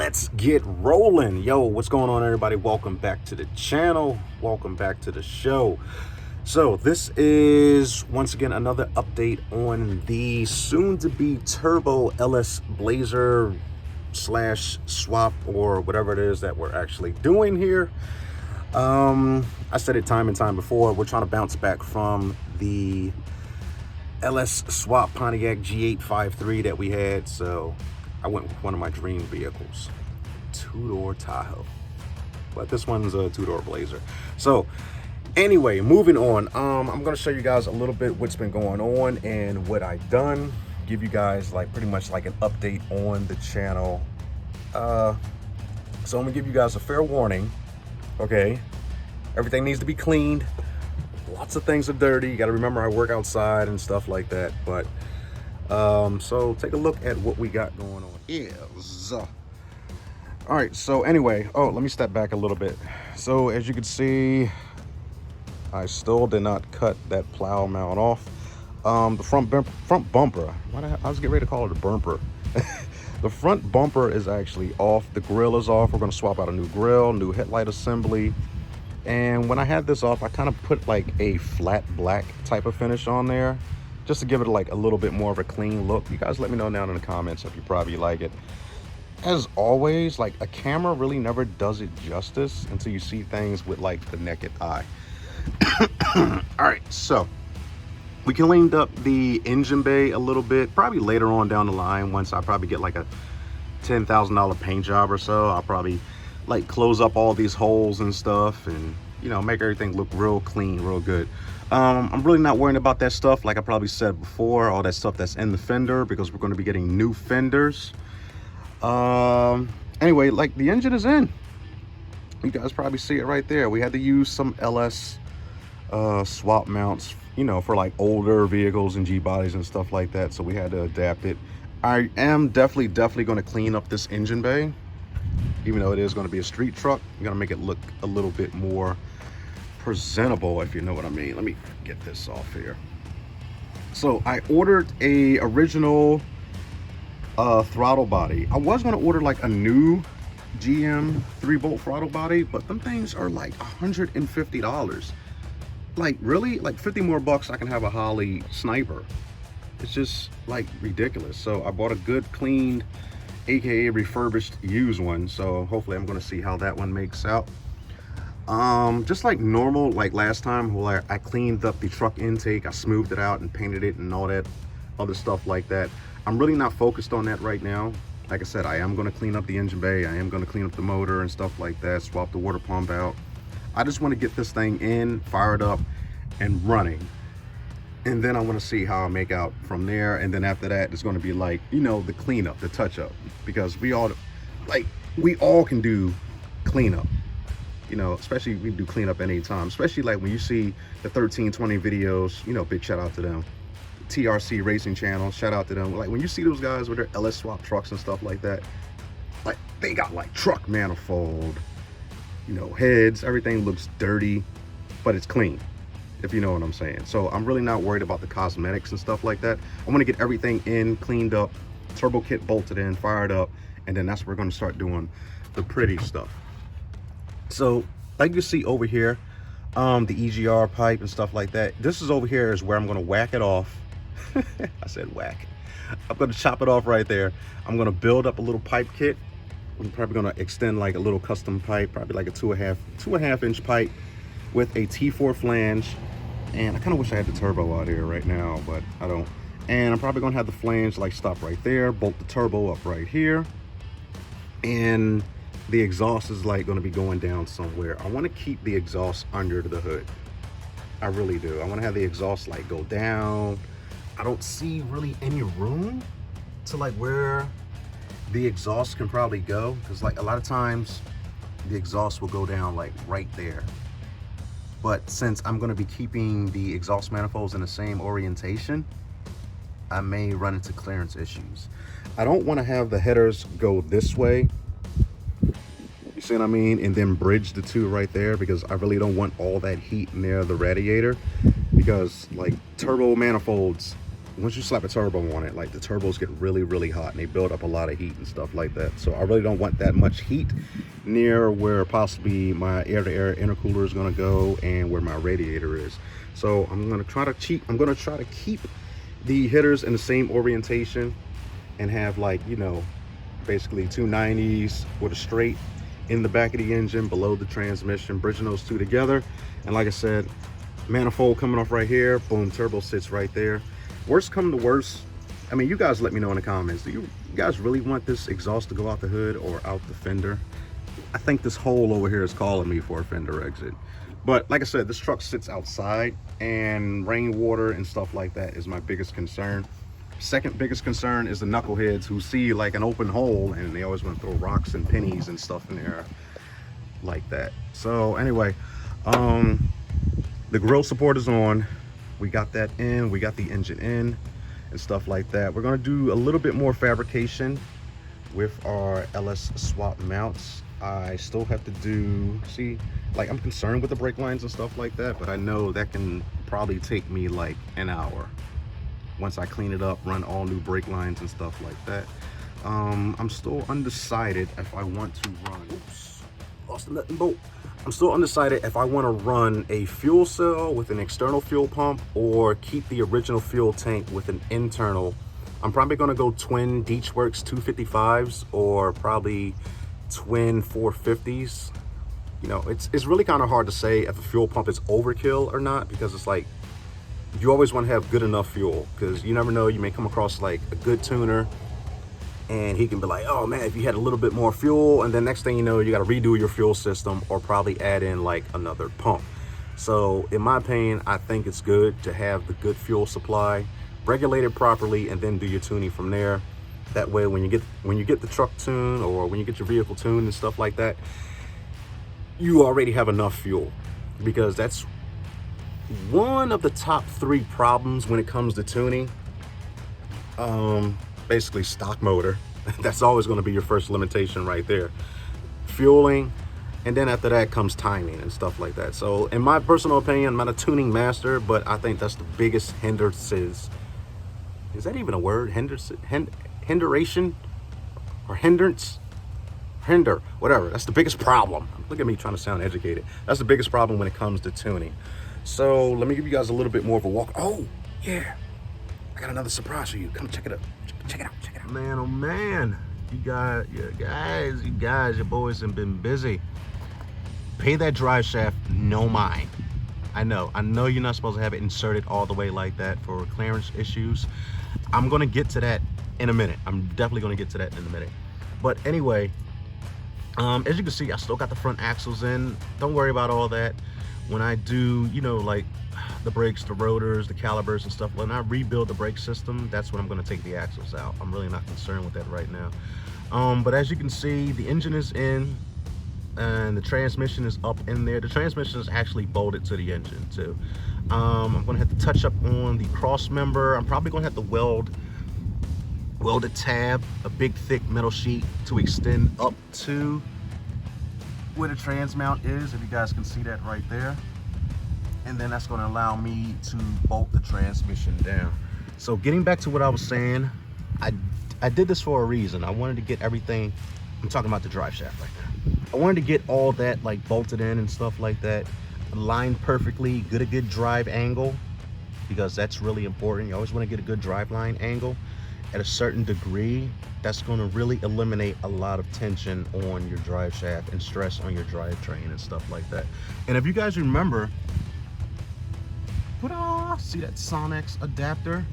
let's get rolling. Yo, what's going on, everybody? Welcome back to the channel. Welcome back to the show. So this is once again another update on the soon-to-be turbo LS Blazer slash swap, or whatever it is that we're actually doing here. I said it time and time before, we're trying to bounce back from the LS swap Pontiac G853 that we had, so I went with one of my dream vehicles, two-door Tahoe, but this one's a two-door Blazer. So anyway, moving on, I'm gonna show you guys a little bit what's been going on and what I've done, give you guys like pretty much like an update on the channel. So I'm gonna give you guys a fair warning. Okay, everything needs to be cleaned. Lots of things are dirty. You got to remember I work outside and stuff like that. But so take a look at what we got going on. Yes. All right. So anyway, let me step back a little bit. So as you can see, I still did not cut that plow mount off. The front bumper. I was getting ready to call it a bumper. The front bumper is actually off. The grill is off. We're going to swap out a new grill, new headlight assembly. And when I had this off, I kind of put like a flat black type of finish on there just to give it like a little bit more of a clean look. You guys let me know down in the comments if you probably like it. As always, like a camera really never does it justice until you see things with like the naked eye. All right, so we cleaned up the engine bay a little bit, probably later on down the line. Once I probably get like a $10,000 paint job or so, I'll probably like close up all these holes and stuff and, you know, make everything look real clean, real good. I'm really not worrying about that stuff, like I probably said before, all that stuff that's in the fender, because we're going to be getting new fenders. Anyway, like the engine is in. You guys probably see it right there. We had to use some LS swap mounts, you know, for like older vehicles and G bodies and stuff like that, so we had to adapt it. I am definitely going to clean up this engine bay. Even though it is going to be a street truck, I'm going to make it look a little bit more presentable, if you know what I mean. Let me get this off here. So I ordered a original throttle body. I was going to order like a new GM 3-bolt throttle body, but them things are like $150. Like really, like 50 more bucks I can have a Holly Sniper. It's just like ridiculous. So I bought a good cleaned, aka refurbished used one, so hopefully I'm going to see how that one makes out. Just like normal, like last time where I cleaned up the truck intake, I smoothed it out and painted it and all that other stuff like that. I'm really not focused on that right now. Like I said, I am going to clean up the engine bay, I am going to clean up the motor and stuff like that, swap the water pump out. I just want to get this thing in, fired up and running, and then I want to see how I make out from there. And then after that, it's going to be like, you know, the cleanup, the touch up, because we all can do cleanup, you know, especially we do cleanup anytime, especially like when you see the 1320 videos, you know, big shout out to them. TRC Racing Channel, shout out to them. Like when you see those guys with their LS swap trucks and stuff like that, like they got like truck manifold, you know, heads, everything looks dirty, but it's clean, if you know what I'm saying. So I'm really not worried about the cosmetics and stuff like that. I want to get everything in, cleaned up, turbo kit bolted in, fired up, and then that's where we're going to start doing the pretty stuff. So like you see over here, the EGR pipe and stuff like that, this is over here is where I'm going to whack it off. I said whack. I'm going to chop it off right there. I'm going to build up a little pipe kit. I'm probably going to extend like a little custom pipe, probably like a two and a half inch pipe with a T4 flange. And I kind of wish I had the turbo out here right now, but I don't. And I'm probably going to have the flange like stop right there, bolt the turbo up right here, and the exhaust is like going to be going down somewhere. I want to keep the exhaust under the hood. I really do. I want to have the exhaust like go down. I don't see really any room to like where the exhaust can probably go, because like a lot of times the exhaust will go down like right there. But since I'm going to be keeping the exhaust manifolds in the same orientation, I may run into clearance issues. I don't want to have the headers go this way, you see what I mean, and then bridge the two right there, because I really don't want all that heat near the radiator, because like turbo manifolds once you slap a turbo on it, like the turbos get really, really hot and they build up a lot of heat and stuff like that. So I really don't want that much heat near where possibly my air-to-air intercooler is going to go and where my radiator is. So I'm going to try to keep the headers in the same orientation and have, like, you know, basically 290s with a straight in the back of the engine below the transmission, bridging those two together. And like I said, manifold coming off right here, boom, turbo sits right there. Worst come to worst, I mean, you guys let me know in the comments, do you guys really want this exhaust to go out the hood or out the fender? I think this hole over here is calling me for a fender exit. But like I said, this truck sits outside, and rainwater and stuff like that is my biggest concern. Second biggest concern is the knuckleheads who see like an open hole and they always want to throw rocks and pennies and stuff in there like that. So anyway, the grill support is on. We got that in, we got the engine in and stuff like that. We're gonna do a little bit more fabrication with our LS swap mounts. I still have to do, see, like, I'm concerned with the brake lines and stuff like that, but I know that can probably take me like an hour once I clean it up, run all new brake lines and stuff like that. I'm still undecided if I want to run, oops, lost the nut and bolt. I'm still undecided if I want to run a fuel cell with an external fuel pump or keep the original fuel tank with an internal. I'm probably going to go twin Deechworks 255s or probably twin 450s. You know, it's really kind of hard to say if a fuel pump is overkill or not, because it's like, you always want to have good enough fuel, because you never know, you may come across like a good tuner and he can be like, oh man, if you had a little bit more fuel, and then next thing you know, you got to redo your fuel system or probably add in like another pump. So in my opinion, I think it's good to have the good fuel supply, regulate it properly, and then do your tuning from there. That way, when you get the truck tuned or when you get your vehicle tuned and stuff like that, you already have enough fuel, because that's one of the top 3 problems when it comes to tuning. Basically stock motor. That's always going to be your first limitation right there. Fueling, and then after that comes timing and stuff like that. So in my personal opinion, I'm not a tuning master, but I think that's the biggest hindrances. Is that even a word? Hinderation or hindrance? Hinder, whatever. That's the biggest problem. Look at me trying to sound educated. That's the biggest problem when it comes to tuning. So let me give you guys a little bit more of a walk. Oh yeah, I got another surprise for you. Come check it out. Check it out. Check it out. Man, oh man, you guys, your boys have been busy. Pay that drive shaft no mind. I know you're not supposed to have it inserted all the way like that for clearance issues. I'm gonna get to that in a minute. I'm definitely gonna get to that in a minute. But anyway, as you can see, I still got the front axles in. Don't worry about all that. When I do, you know, like the brakes, the rotors, the calipers and stuff, when I rebuild the brake system, that's when I'm going to take the axles out. I'm really not concerned with that right now. But as you can see, the engine is in and the transmission is up in there. The transmission is actually bolted to the engine too. I'm going to have to touch up on the cross member. I'm probably going to have to weld a tab, a big thick metal sheet to extend up to where the trans mount is, if you guys can see that right there. And then that's going to allow me to bolt the transmission down. So getting back to what I was saying, I did this for a reason. I wanted to get everything, I'm talking about the drive shaft right now. I wanted to get all that like bolted in and stuff like that, aligned perfectly, get a good drive angle, because that's really important. You always want to get a good drive line angle at a certain degree. That's going to really eliminate a lot of tension on your drive shaft and stress on your drivetrain and stuff like that. And if you guys remember, see that Sonex adapter?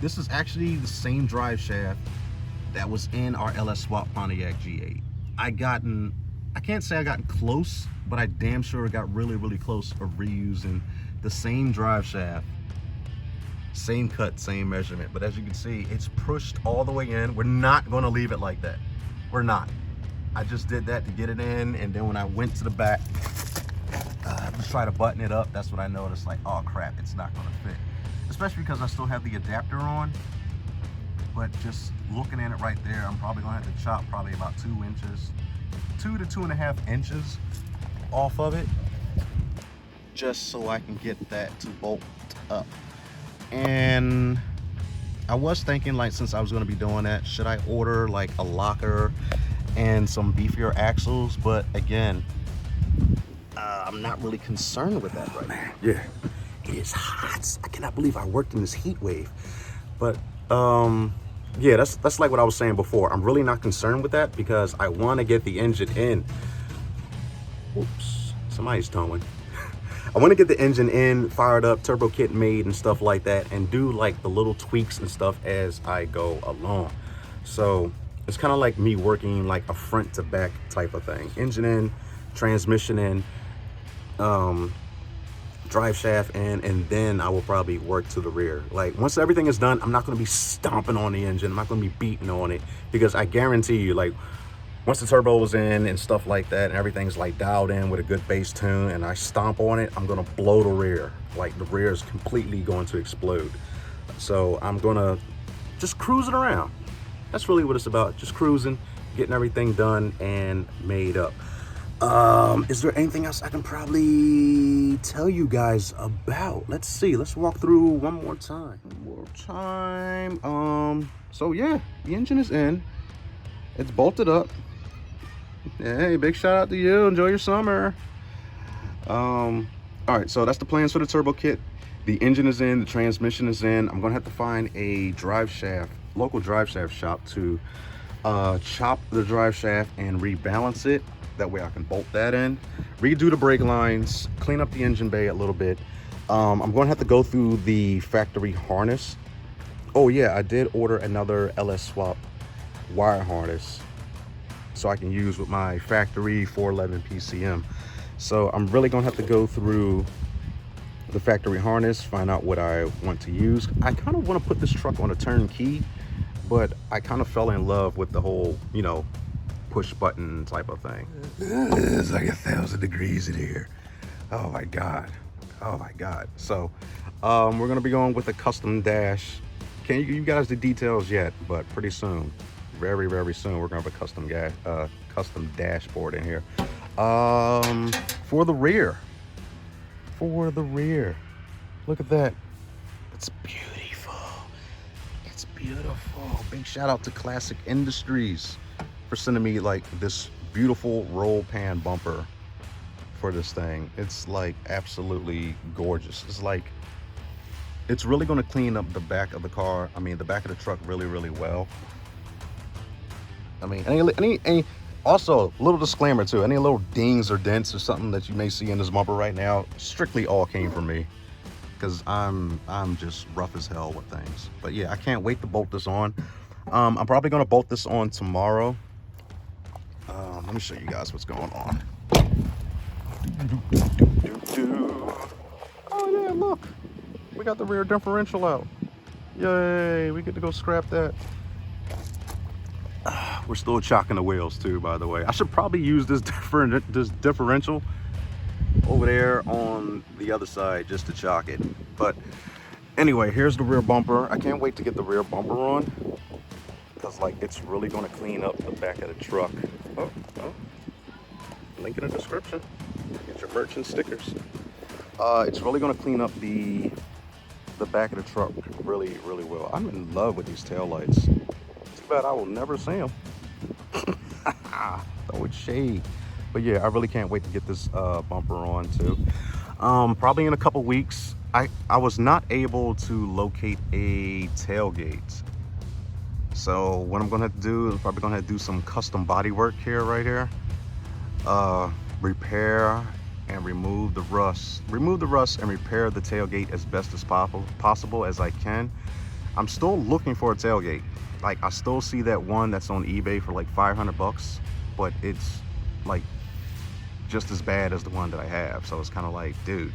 This is actually the same drive shaft that was in our LS Swap Pontiac G8. I can't say I gotten close, but I damn sure got really, really close of reusing the same drive shaft. Same cut, same measurement, but as you can see, it's pushed all the way in. We're not going to leave it like that. We're not. I just did that to get it in, and then when I went to the back to try to button it up, that's what I noticed, like, oh crap, it's not going to fit. Especially because I still have the adapter on, but just looking at it right there, I'm probably going to have to chop probably about 2 inches, 2 to 2.5 inches off of it, just so I can get that to bolt up. And I was thinking, like, since I was going to be doing that, should I order like a locker and some beefier axles? But again, I'm not really concerned with that right now. Yeah, it is hot. I cannot believe I worked in this heat wave. But yeah, that's like what I was saying before. I'm really not concerned with that because I want to get the engine in. Oops, somebody's towing. I want to get the engine in, fired up, turbo kit made and stuff like that, and do like the little tweaks and stuff as I go along. So it's kind of like me working like a front to back type of thing. Engine in, transmission in, drive shaft in, and then I will probably work to the rear. Like once everything is done, I'm not going to be stomping on the engine. I'm not going to be beating on it because I guarantee you, like, once the turbo is in and stuff like that, and everything's like dialed in with a good bass tune, and I stomp on it, I'm gonna blow the rear. Like the rear is completely going to explode. So I'm gonna just cruise it around. That's really what it's about. Just cruising, getting everything done and made up. Is there anything else I can probably tell you guys about? Let's see. Let's walk through one more time. So yeah, the engine is in. It's bolted up. Hey, big shout out to you. Enjoy your summer. All right, so that's the plans for the turbo kit. The engine is in, the transmission is in. I'm gonna have to find a drive shaft, local drive shaft shop to chop the drive shaft and rebalance it. That way I can bolt that in, redo the brake lines, clean up the engine bay a little bit. I'm gonna have to go through the factory harness. Oh yeah, I did order another LS swap wire harness so I can use with my factory 411 PCM. So I'm really gonna have to go through the factory harness, find out what I want to use. I kind of want to put this truck on a turnkey, but I kind of fell in love with the whole, you know, push button type of thing. It's like 1,000 degrees in here. Oh my God. Oh my God. So we're gonna be going with a custom dash. Can't give you guys the details yet, but pretty soon. Very, very soon, we're gonna have a custom dashboard in here. For the rear. Look at that. It's beautiful. It's beautiful. Big shout out to Classic Industries for sending me like this beautiful roll pan bumper for this thing. It's like absolutely gorgeous. It's like, it's really gonna clean up the back of the car. I mean, the back of the truck really, really well. I mean, any also, little disclaimer too, any little dings or dents or something that you may see in this bumper right now, strictly all came from me, because I'm just rough as hell with things. But yeah, I can't wait to bolt this on. I'm probably gonna bolt this on tomorrow. Let me show you guys what's going on. Oh yeah, look, we got the rear differential out. Yay, we get to go scrap that. We're still chocking the wheels too, by the way. I should probably use this differential over there on the other side just to chock it. But anyway, here's the rear bumper. I can't wait to get the rear bumper on, because like it's really going to clean up the back of the truck. Oh, link in the description. Get your merchant stickers. It's really going to clean up the back of the truck really, really well. I'm in love with these taillights. Too bad I will never see them. Throw it shade. But yeah, I really can't wait to get this bumper on too. Probably in a couple weeks. I was not able to locate a tailgate. So what I'm gonna have to do is probably gonna have to do some custom body work here, right here. Repair and remove the rust. Remove the rust and repair the tailgate as best as possible as I can. I'm still looking for a tailgate. Like, I still see that one that's on eBay for like 500 bucks, but it's like just as bad as the one that I have. So it's kind of like, dude,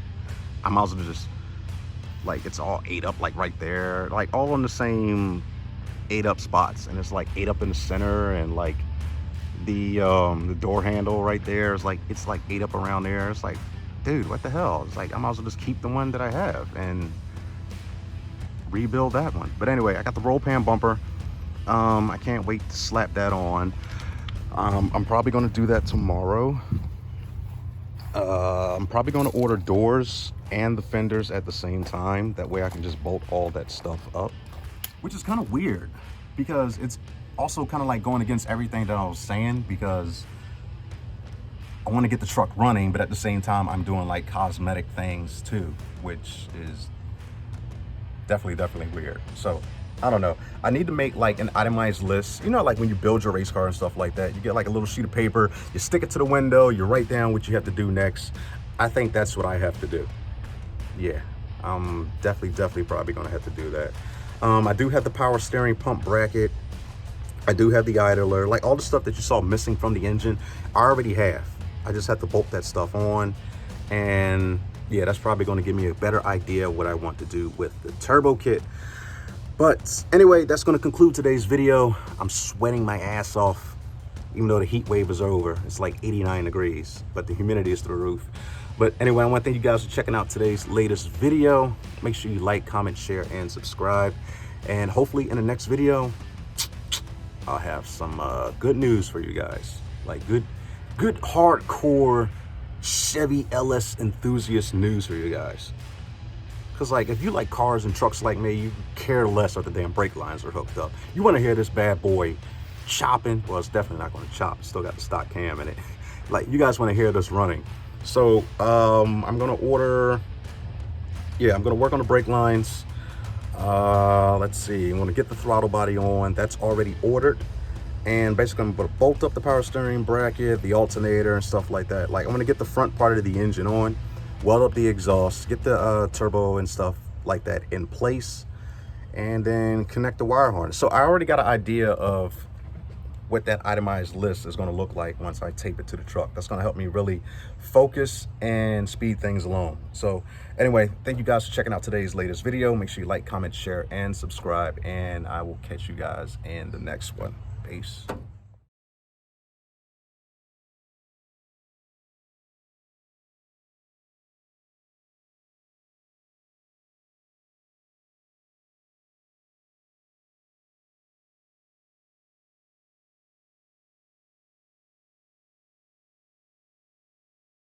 I might as well just, like, it's all ate up like right there, like all in the same ate up spots, and it's like ate up in the center, and like the door handle right there is like, it's like ate up around there. It's like, dude, what the hell? It's like, I might as well just keep the one that I have and rebuild that one. But anyway, I got the roll pan bumper. I can't wait to slap that on. I'm probably going to do that tomorrow. I'm probably going to order doors and the fenders at the same time. That way I can just bolt all that stuff up. which is kind of weird because it's also kind of like going against everything that I was saying, because I want to get the truck running, but at the same time, I'm doing like cosmetic things too, which is definitely weird. So I don't know. I need to make like an itemized list. You know, like when you build your race car and stuff like that, you get like a little sheet of paper, you stick it to the window, you write down what you have to do next. I think that's what I have to do. Yeah, I'm definitely probably gonna have to do that. I do have the power steering pump bracket. I do have the idler, like all the stuff that you saw missing from the engine, I already have. I just have to bolt that stuff on, and yeah, that's probably going to give me a better idea of what I want to do with the turbo kit. But anyway, that's going to conclude today's video. I'm sweating my ass off, even though the heat wave is over. It's like 89 degrees, but the humidity is through the roof. But anyway, I want to thank you guys for checking out today's latest video. Make sure you like, comment, share, and subscribe. And hopefully in the next video, I'll have some good news for you guys. Like good hardcore Chevy LS enthusiast news for you guys. Because like, if you like cars and trucks like me, you care less if the damn brake lines are hooked up. You want to hear this bad boy chopping? Well, it's definitely not going to chop. It's still got the stock cam in it. Like, you guys want to hear this running. So I'm going to order, yeah, I'm going to work on the brake lines. Let's see, I'm going to get the throttle body on. That's already ordered. And basically I'm going to bolt up the power steering bracket, the alternator and stuff like that. Like, I'm going to get the front part of the engine on, weld up the exhaust, get the turbo and stuff like that in place, and then connect the wire harness. So I already got an idea of what that itemized list is going to look like once I tape it to the truck. That's going to help me really focus and speed things along. So anyway, thank you guys for checking out today's latest video. Make sure you like, comment, share, and subscribe, and I will catch you guys in the next one. Peace.